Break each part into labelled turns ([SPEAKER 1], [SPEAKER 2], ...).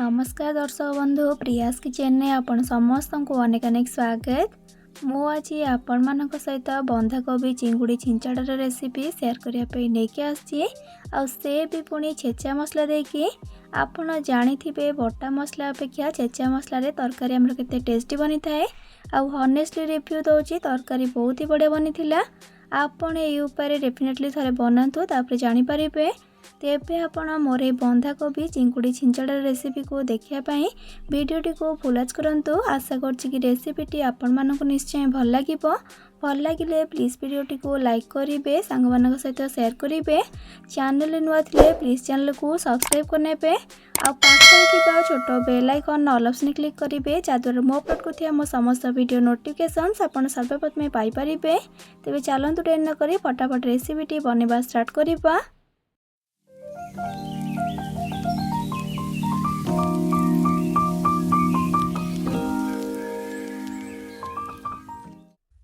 [SPEAKER 1] नमस्कार दर्शक बंधु प्रियास किचन ने आपण समस्त को अनेक अनेक स्वागत। मु आज आपण मान सहित बंधा कोबी चिंगुड़ी चिंचाड़ार रेसिपी शेयर करने लेके आसी से भी पुणी छेचा मसला देकी आपण जानी बटा मसला अपेक्षा छेचा मसला तरकारी आमर केते टेस्टी बनी थाए। हनेस्टली रिव्यू दौची तरकारी बहुत ही बढ़िया बनी थिला। आपण ये उपाय डेफिनेटली थरे बनातु तापर जानी परिबे। तेबे आपण मोर बंधा कोबी चिंगुड़ी छिंचड़ार रेसिपी को देखापी वीडियोटी को फुलाज करंतु। आशा करछि कि रेसिपीटी आपण मानक निश्चय भल लागिबो। भल लागिले प्लीज वीडियोटी को लाइक करिवे, सांग मानक सहित शेयर करिवे। चैनल नुआ थिले प्लीज चैनल को सब्सक्राइब करनेबे आ पाखरे थिबा छोटो bell icon all option click करिवे जाद्वारा मो अपलोड करथिया मो समस्त वीडियो नोटिफिकेशंस आपण सर्वप्रथमे पाई परिबे। तेबे चलंतु डेर न करी फटाफट रेसिपीटी बनेबा स्टार्ट करिबा।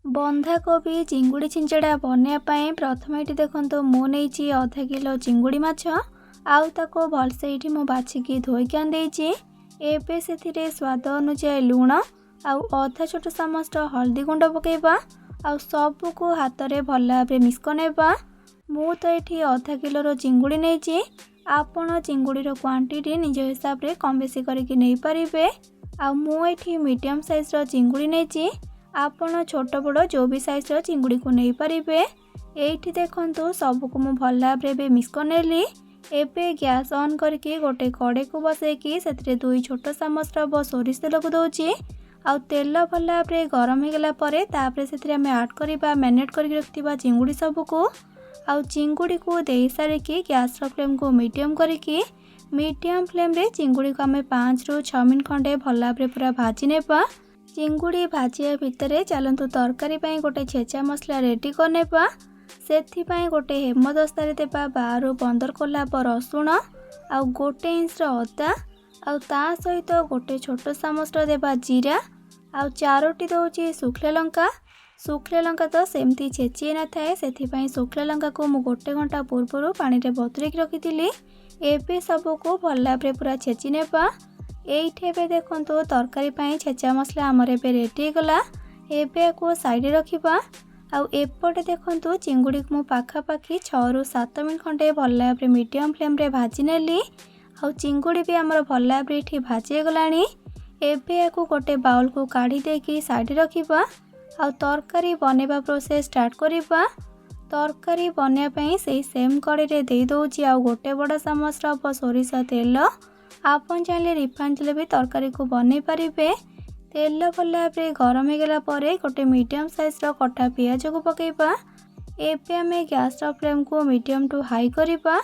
[SPEAKER 1] बंधा कोबी चिंगुड़ी छिंचड़ा बनवाई प्रथम ये देखो मु नहीं आधा किलो चिंगुड़ी माछ आउ ताको भलसे ये मु बाछिकी धोईकी आंदेची। एबे से स्वाद अनुसार लुण आउ अधा छोट चामच हल्दी गुंड पकेबा आउ सबू को हाथ में भल भाव मिक्स करनेबा। मु तो ये आधा किलोर चिंगुड़ी नहीं आपण चिंगुड़ीर क्वांटिटी निज हिसाब से कम बेसी करके नहीं पारिबे। आ मु एठी मीडियम साइज रो चिंगुड़ी नहीं आपण छोट बड़ जो भी साइज रो चिंगुड़ी को नहीं पारिबे। एठी देखंतु सब को मु भल भाव में मिक्स करनेली। एबे गैस ऑन करके गोटे कड़े को बसैकी से दुई छोट चामच रब सोरिष तेल को दौची। आ तेल भल भाव में गरम हो गला परे तापरे से आम ऐड करबा मैरिनेट करके रखिबा चिंगुड़ी सब को। आउ चिंगुड़ी को दे सारिकी गैस फ्लेम को मीडियम करके मीडियम फ्लेम रे चिंगुड़ी को आम 5 ରୁ 6 मिनट खंडे भल भाव पूरा भाजी नेबा। चिंगुड़ी भाजिया भितर चलतु तरकारी पाई गोटे छेचा मसला रेडी करनेबा। सेथि पाई गोटे हेमदस्तारे देबा 12 ରୁ 15 कोल्हाप रसुण आउ गोटे इंच अदा आउ ता सहित गोटे छोट चामच देबा जीरा आउ 4टी दौची सुखला लंका तो सेमती छेची न थाए से सुखला लंका को मु गोटे घंटा पूर्व पानी रे बतुरेक रखी। एबे सबू को भल भाव पूरा छेची नेबा। एइठे देखंतु तरकारी पाई छेचा मसला आमर एबे रेडी गला। एबे को साइड रखिबा। आउ एपटे देखंतु चिंगुड़ी को मु पाखापाखी 6 ରୁ 7 मिनट खंडे भल भाव मीडियम फ्लेम रे भाजी नेली। आउ चिंगुड़ी भी आमर भल भाव एठी भाजी गलानी। एबे याकू गोटे बाउल को काढ़ी देकी साइड रखिबा। आउ तरकारी बनेबा प्रोसेस स्टार्ट करिबा। तरकारी बनया पई सेही सेम कड़े रे दे दउची आउ गोटे बड़ चामच रब सोरिष तेल। आपन चाहे रिफाइन तेल भी तरकारी को बनै पारिबे। तेल भल भाव गरम हो गला परे गोटे मीडियम साइज रो कटा पियाज को पकेबा। एबे आमे गैस रो फ्लेम को मीडियम टू हाई करिबा।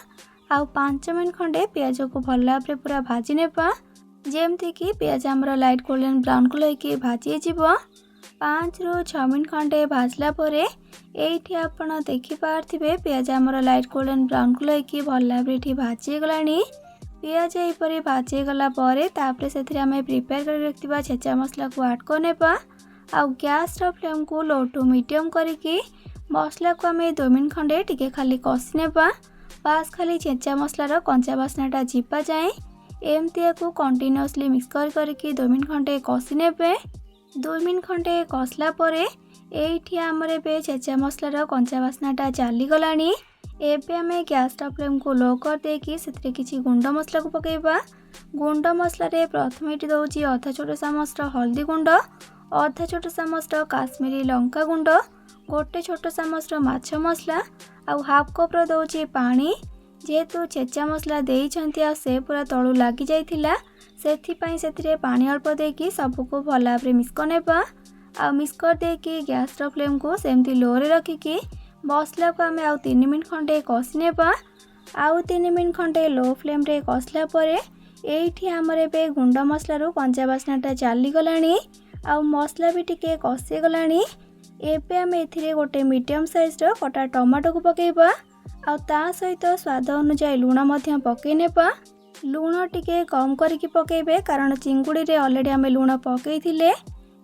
[SPEAKER 1] आउ 5 मिनट खंडे पियाज को भल भाव पूरा भाजी नेबा जेमती कि पियाज हमर लाइट गोल्डन ब्राउन कलर की भाजी जीवो। 5 ରୁ 6 मिनट खंडे भाजला परे एठी आपण देखि पारथिबे पियाज हमर लाइट गोल्डन ब्राउन कलर की भल भाव एठी भाजी गलानी। पियाज एपरी भाजी गला परे तापरे सेथरे आमे प्रिपेयर कर रखिबा छेचा मसला को ऐड करनेबा। आउ गैस रो फ्लेम को लो टू मीडियम करके मसला को आमे 2 मिनट खंडे टिके खाली कसी नेबा। बास खाली छेचा मसला रो कंचा बासनाटा जीपा जाए एमती को कंटिन्यूअसली मिक्स करके 2 मिनट खंडे कसी नेबे। 2 मिनट खंडे कसला परे एठी आमर एबे छेचा मसला रो कंचा बासनाटा चली गलानी। एबे आमे गैस रो फ्लेम को लो कर देकी सेतरे किछि गुंड मसला को पकेबा। गुंड मसला रे प्रथम एठी दउची आधा छोट चामच हल्दी गुंड, आधा छोट चामच काश्मीरी लंका गुंड, गोटे छोट चामच माछ मसला आउ हाफ कप रो दउची पानी। जेहेतु छेचा मसला देइछंती आ से पूरा तळु लागी जाइथिला सेथि पई सेथिरे पानी अल्प देकी सबको भल भाव मिक्स करनेबा। आ मिक्स कर देकी गैस रो फ्लेम को सेमती लो रे रखिकी मसला को आमे आउ 3 मिनट खंडे कसी नेबा। आउ 3 मिनट खंडे लो फ्लेम रे कसला परे एठी हमर एबे गुंड मसला रो कंचा बासनाटा चली गलानी आउ मसला भी टिके कसी गलानी। एबे आमे एथिरे गोटे मीडियम साइज रो कटा टमाटो को पकेबा। आउ ता सहित स्वाद अनुसार लुण मध्य पकई नेबा। लुण टिके कम करके पकेबे कारण चिंगुड़ी रे ऑलरेडी आमे लुण पकई थिले।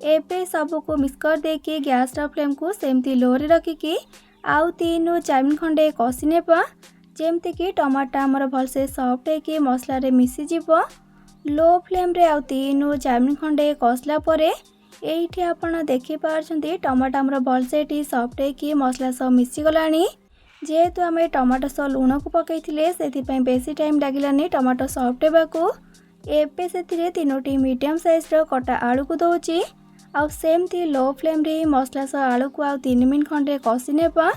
[SPEAKER 1] एबे सब को मिक्स कर देके गैस रो फ्लेम को सेमती लो रे रखिकी आउ 3 ରୁ 4 मिनट खंडे कसी नेबा जेमती कि टमाटा हमर भलसे सॉफ्ट है कि मसला रे मिसी जीवो। लो फ्लेम रे आउ 3-4 मिनट खंडे कसला परे एठी आपण देखि पारछंती टमाटो हमर भलसे एठी सॉफ्ट है कि मसला सब मिसी गलानी। जेहेतु आम टमाटो सह लुण को पकईथिले सेथिपई बेसी टाइम लागिलानी टमाटो सॉफ्ट हेबाकू। एबे सेथिरे 3टी मीडियम साइज रो कटा आलू को दउची आउ सेमती लो फ्लेम रे मसला सह आलू को आउ 3 मिनट खंडे कसी नेबा।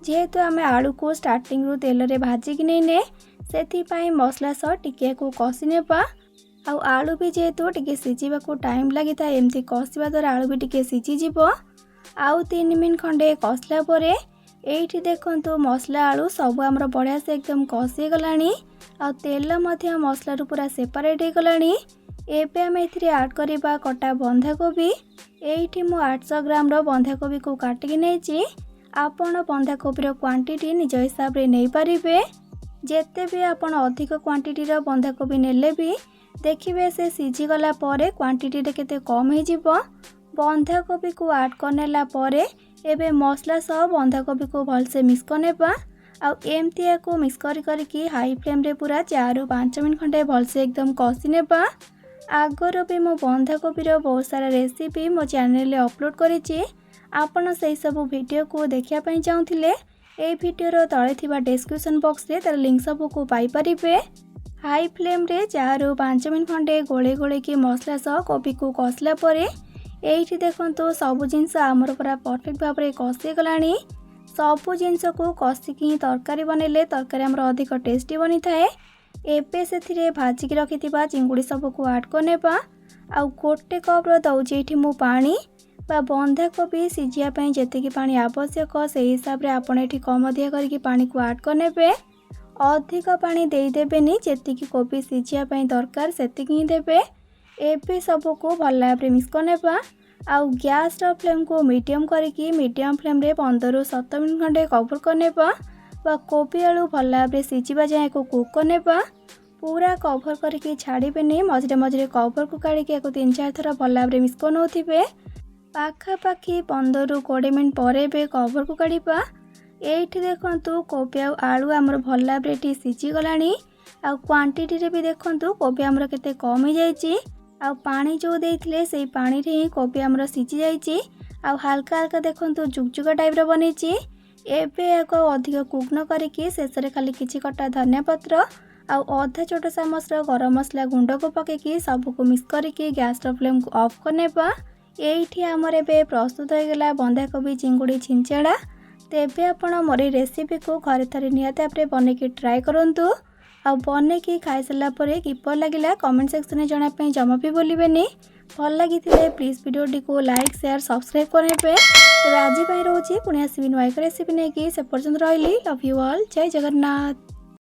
[SPEAKER 1] जेहेतु आम आलू को स्टार्टिंग रु तेल रे भाजी कि नै सेथिपई मसला सह टिके को कसी नेबा। आउ आलू भी जेहेतु टिके सिझिबा को टाइम लगी था एमती कसिबा द्वारा आलू भी टिके सिझी जिवो। आउ 3 मिनट खंडे कसला परे एठी देखंतु मसला आलू सब हमर बढ़िया से एकदम कसी गलानी आ तेल मध्य मसला रु पूरा सेपरेट हो गलानी। एबे हम एथिरे ऐड करिबा कटा बंधा कोबी। एठी मु 800 ग्राम रो बंधा कोबी को काटिकी नेची। आपण बंधा कोबी रो क्वांटिटी निज हिसाब रे नै परिबे। जेते भी आपण अधिक क्वांटिटी रो बंधा कोबी नेले भी देखिबे से सिझी गला परे क्वांटिटी रे केते कम हे जिवो। बंधा कोबी को ऐड करनेला परे एबे मसला सह बंधा कोबी को भलसे मिक्स करनेबा। आउ एमती को मिक्स करी हाई फ्लेम रे पूरा 4-5 मिनट खंडे भलसे एकदम कसी नेबा। आगर भी मो बंधा कोबी रो बहुत सारा रेसिपी मो चैनल रे अपलोड करिछि। आपण सेही सब वीडियो को देखिया पई चाहुथिले ए वीडियो रो तळे थिबा डिस्क्रिप्शन बॉक्स रे तार लिंक सब को पाई परिबे। हाई फ्लेम रे 4-5 मिनट खंडे गोले गोले की मसला सह कोबी को कसला परे एठी देखंतु सब जिनस आमर पूरा परफेक्ट भाव रे कसी गलानी। सब जिनस को कसिकी तरकारी बनेले तरकारी हमर अधिक टेस्टी बनी थाए। एबे सेथिरे भाजी की रखिथिबा चिंगुड़ी सब को ऐड करनेबा। आउ गोटे कप रो दउची एठी मु पानी बा बंधा कोबी सिझिया पई जेतिकी पानी आवश्यक से हिसाब रे आपण एठी कम अधिक करके पानी को ऐड करनेबे। अधिक पानी देई देबेनी जेतिकी कोबी सिझिया पई दरकार सेतिकी ही देबे। एबे सब को भल भाबरे मिक्स करनेबा। आउ गैस रो फ्लेम को मीडियम करके मीडियम फ्लेम रे 15-17 मिनट खंडे कवर करनेबा बा कोबी आलू भल भाबरे सिझिबा जाए को कुक करनेबा। पूरा कवर करके छाड़ीबेनी मझे मझे कवर को काढ़ी 3-4 थर भल भाबरे मिक्स करनोथिबे। पाखापाखी 15-20 मिनट पर बे कवर को काढ़ीबा। एठी देखंतु कोबी आलू हमर भल भाबरे सिझी गलानी। आउ क्वांटिटी रे भी देखंतु कोबी हमर केते कम ही जाईची। आउ पानी जो देइथिले सेई पानी रे ही कोबी हमर सिझी जाईची। आउ हल्का हल्का देखंतु जुगजुगा टाइप रो बनेची। एबे याको अधिक कुक न करिकि शेष रे खाली किछि कटा धनिया पत्र आउ आधा छोटा चामच रो गरम मसला गुंड को पकेकी सब को मिक्स करिकि गैस रो फ्लेम को ऑफ करनेबा। एठी हमर एबे प्रस्तुत हो गेला बंधा कोबी चिंगुड़ी छिंचड़ा। तेबे आपण मोर रेसिपी को घरे थरे निहाती आपरे बनेकी ट्राई करंतु। आउ बनेकी खाई सारा परे किपर लागिला कमेंट सेक्शन में जणा पई जमा भी बोलिबेनी। भल लागिथिले प्लीज वीडियो को लाइक शेयर सब्सक्राइब करनेबे। आज रोची पुणी आसबि नुआ एक रेसिपी नहीं कि से पर्यंत रही। Love you all. जय जगन्नाथ।